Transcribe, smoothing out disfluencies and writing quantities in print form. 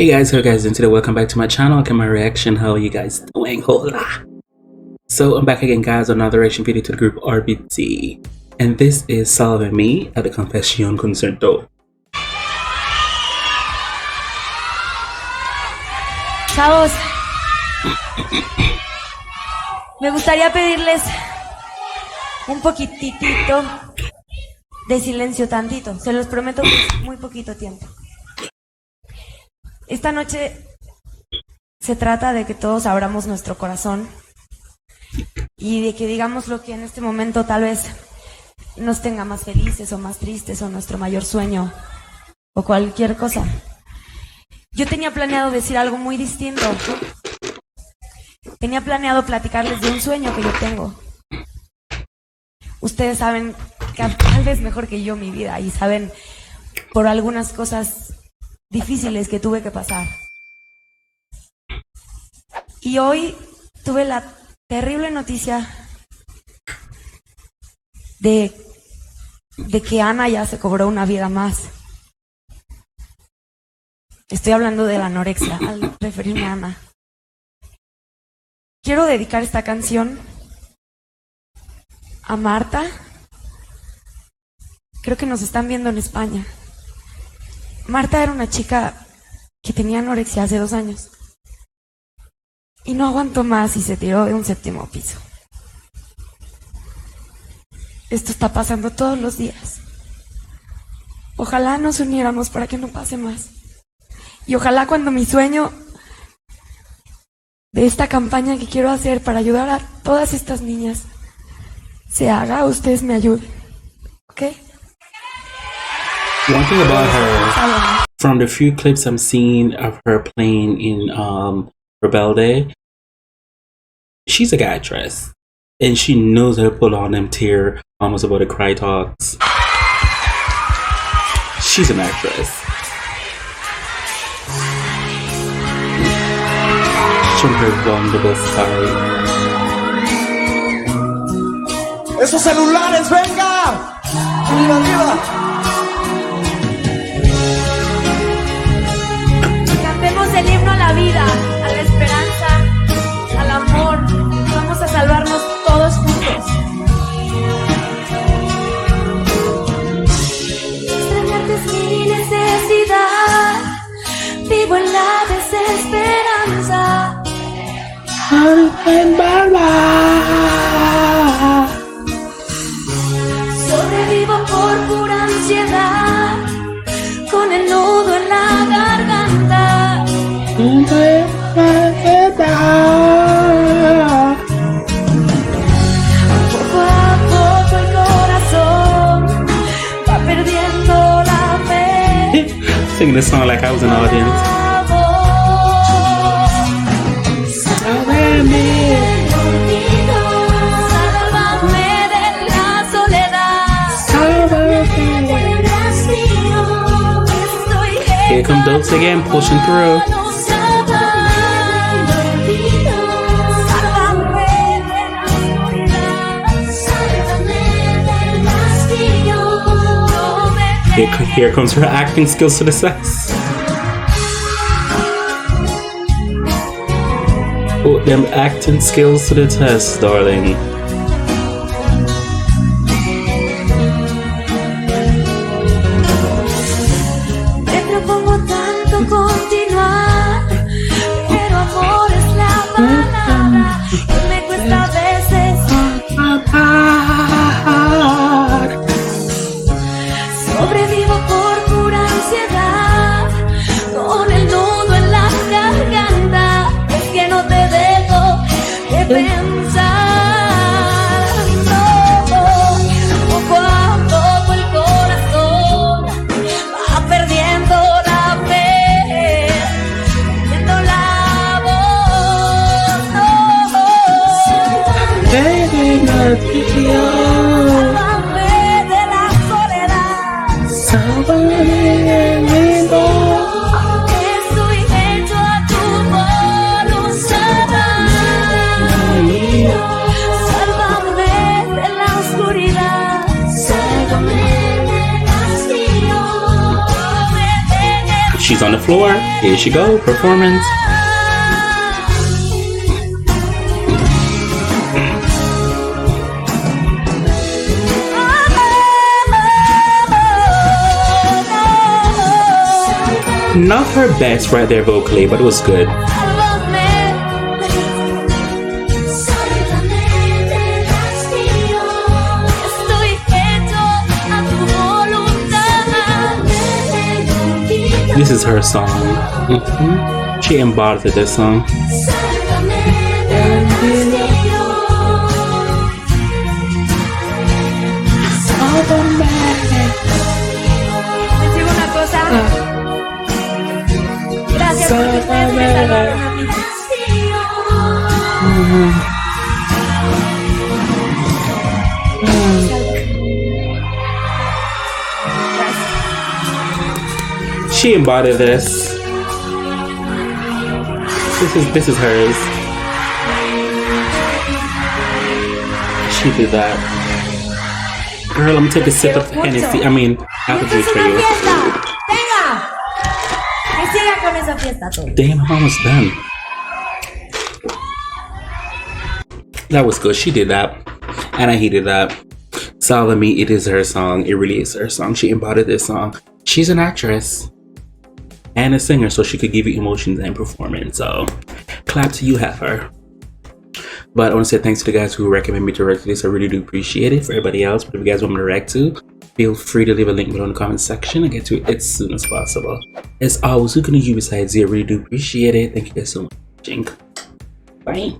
Hey guys, how you guys doing today? Welcome back to my channel. Okay, my reaction. How are you guys doing? Hola! So I'm back again, guys, on another reaction video to the group RBT. And this is Salve Me at the Confession Concerto. Chavos, me gustaría pedirles un poquitito de silencio, tantito. Se los prometo que es muy poquito tiempo. Esta noche se trata de que todos abramos nuestro corazón y de que digamos lo que en este momento tal vez nos tenga más felices o más tristes, o nuestro mayor sueño o cualquier cosa. Yo tenía planeado decir algo muy distinto. Tenía planeado platicarles de un sueño que yo tengo. Ustedes saben que tal vez mejor que yo mi vida, y saben por algunas cosas difíciles que tuve que pasar. Y hoy tuve la terrible noticia de que Ana ya se cobró una vida más. Estoy hablando de la anorexia al referirme a Ana. Quiero dedicar esta canción a Marta. Creo que nos están viendo en España. Marta era una chica que tenía anorexia hace 2 años y no aguantó más y se tiró de un 7º piso. Esto está pasando todos los días. Ojalá nos uniéramos para que no pase más. Y ojalá cuando mi sueño de esta campaña que quiero hacer para ayudar a todas estas niñas se haga, ustedes me ayuden. ¿Ok? One thing about her, from the few clips I'm seeing of her playing in Rebelde, she's a good actress. And she knows how to put on them tear, almost about the cry talks. She's an actress. From her vulnerable side. ¡Esos celulares, venga! ¡Arriba, arriba! Cantemos el himno a la vida, a la esperanza, al amor. Vamos a salvarnos todos juntos. Extrañarte es mi necesidad. Vivo en la desesperanza. Sobrevivo por pura ansiedad, con el nudo en la garganta. Poco a poco el corazón va perdiendo la fe. Singing this song like I was an audience. Here come Dulce again, pushing through. Here comes her acting skills to the test. Put them acting skills to the test, darling. Te propongo tanto continuar, pero amor es la palabra que me cuesta a veces amar. Sobrevivo por pura ansiedad, con el nudo en la garganta. Es que no te dejo de pensar. No, poco a poco el corazón va perdiendo la fe, perdiendo la voz. Sálvame de la soledad. Estoy hecho a tu voluntad. She's on the floor. Here she go. Performance. Not her best right there vocally, but it was good. This is her song. She embodied this song. Les digo una cosa. Gracias porque ustedes me salvaron a mí. She embodied this. This is hers. She did that. Girl, I'm gonna take a sip of Hennessy. I mean, apple juice for you. Venga, que siga con esa fiesta todo. Damn, I'm almost done. That was good. She did that, and I hated that. Salva Me, it is her song. It really is her song. She embodied this song. She's an actress and a singer, so she could give you emotions and performance. So, clap to you, Heifer. But I want to say thanks to the guys who recommend me to react to this. I really do appreciate it. For everybody else, but if you guys want me to react to, feel free to leave a link below in the comment section. I'll get to it as soon as possible. As always, who can you besides you? I really do appreciate it. Thank you guys so much for watching. Bye.